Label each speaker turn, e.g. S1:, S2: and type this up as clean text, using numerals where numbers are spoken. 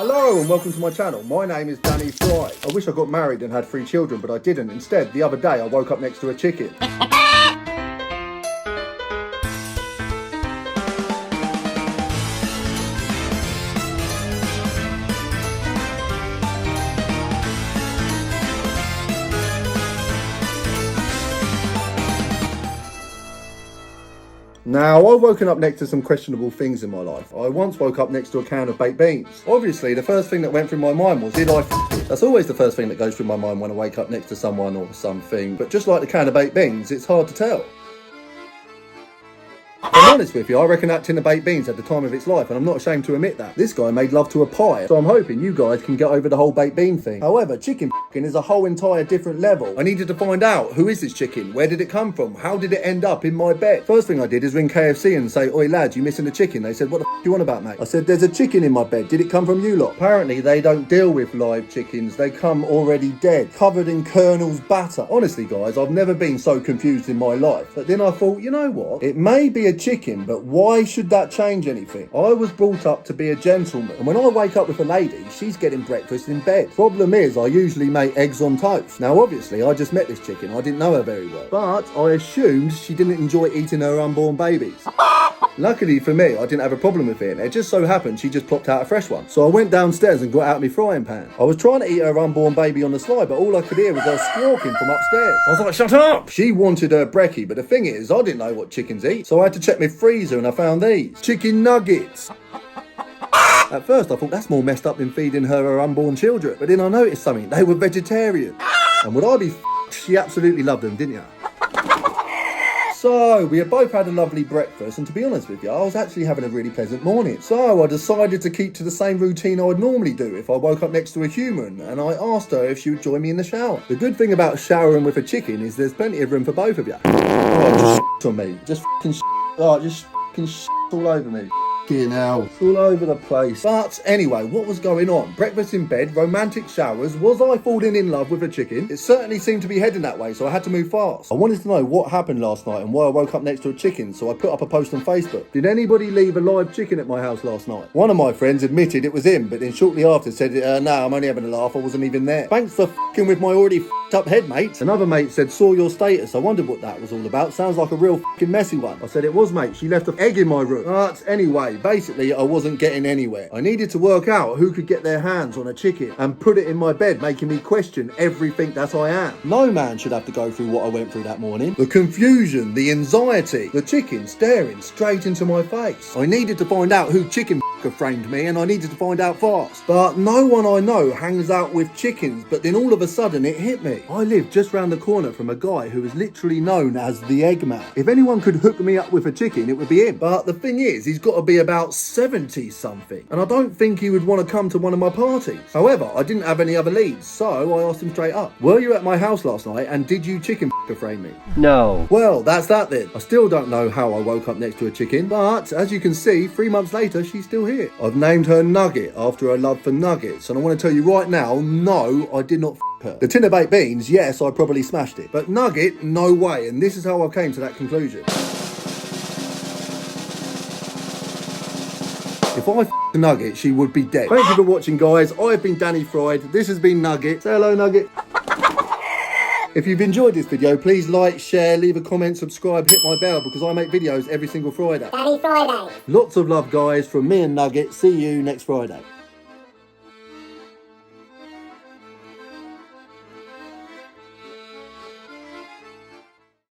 S1: Hello and welcome to my channel. My name is Danny Fry. I wish I got married and had 3 children, but I didn't. Instead, the other day I woke up next to a chicken. Now, I've woken up next to some questionable things in my life. I once woke up next to a can of baked beans. Obviously, the first thing that went through my mind was, did I f*** it? That's always the first thing that goes through my mind when I wake up next to someone or something. But just like the can of baked beans, it's hard to tell. If I'm honest with you, I reckon that tin of baked beans had the time of its life, and I'm not ashamed to admit that. This guy made love to a pie, so I'm hoping you guys can get over the whole baked bean thing. However, chicken f***ing is a whole entire different level. I needed to find out, who is this chicken? Where did it come from? How did it end up in my bed? First thing I did is ring KFC and say, oi lads, you missing a chicken? They said, what the f*** do you want about, mate? I said, there's a chicken in my bed. Did it come from you lot? Apparently, they don't deal with live chickens. They come already dead, covered in Colonel's batter. Honestly, guys, I've never been so confused in my life. But then I thought, you know what? It may be a chicken, but why should that change anything? I was brought up to be a gentleman, and when I wake up with a lady, she's getting breakfast in bed. Problem is, I usually make eggs on toast. Now, obviously, I just met this chicken. I didn't know her very well, but I assumed she didn't enjoy eating her unborn babies. Luckily for me, I didn't have a problem with it. It just so happened she just plopped out a fresh one. So I went downstairs and got out my frying pan. I was trying to eat her unborn baby on the slide, but all I could hear was her squawking from upstairs. I was like, shut up! She wanted her brekkie, but the thing is, I didn't know what chickens eat. So I had to check my freezer and I found these. Chicken nuggets. At first I thought that's more messed up than feeding her unborn children. But then I noticed something. They were vegetarian. And would I be she absolutely loved them, didn't you? So, we had both had a lovely breakfast, and to be honest with you, I was actually having a really pleasant morning. So, I decided to keep to the same routine I would normally do if I woke up next to a human, and I asked her if she would join me in the shower. The good thing about showering with a chicken is there's plenty of room for both of you. Oh, just on me. Just f***ing oh, just f***ing all over me. Now, it's all over the place. But anyway, what was going on? Breakfast in bed, romantic showers. Was I falling in love with a chicken? It certainly seemed to be heading that way, so I had to move fast. I wanted to know what happened last night and why I woke up next to a chicken, so I put up a post on Facebook. Did anybody leave a live chicken at my house last night? One of my friends admitted it was him, but then shortly after said, no, I'm only having a laugh, I wasn't even there. Thanks for f***ing with my already f***ed up head, mate. Another mate said, saw your status. I wondered what that was all about. Sounds like a real f***ing messy one. I said, it was, mate. She left an egg in my room. But anyway, basically, I wasn't getting anywhere. I needed to work out who could get their hands on a chicken and put it in my bed, making me question everything that I am. No man should have to go through what I went through that morning. The confusion, the anxiety, the chicken staring straight into my face. I needed to find out who chicken framed me, and I needed to find out fast. But no one I know hangs out with chickens, but then all of a sudden it hit me. I live just round the corner from a guy who is literally known as the Eggman. If anyone could hook me up with a chicken, it would be him. But the thing is, he's got to be about 70 something, and I don't think he would want to come to one of my parties. However, I didn't have any other leads, so I asked him straight up, were you at my house last night and did you chicken frame me?
S2: No.
S1: Well, that's that then. I still don't know how I woke up next to a chicken, but as you can see, 3 months later, she's still here. I've named her Nugget after her love for nuggets, and I want to tell you right now, no, I did not her. The tin of baked beans, yes, I probably smashed it, but Nugget, no way, and this is how I came to that conclusion. If I f***ed a Nugget, she would be dead. Thank you for watching, guys. I've been Danny Fried. This has been Nugget. Say hello, Nugget. If you've enjoyed this video, please like, share, leave a comment, subscribe, hit my bell, because I make videos every single Friday.
S3: Danny Friday.
S1: Lots of love, guys, from me and Nugget. See you next Friday.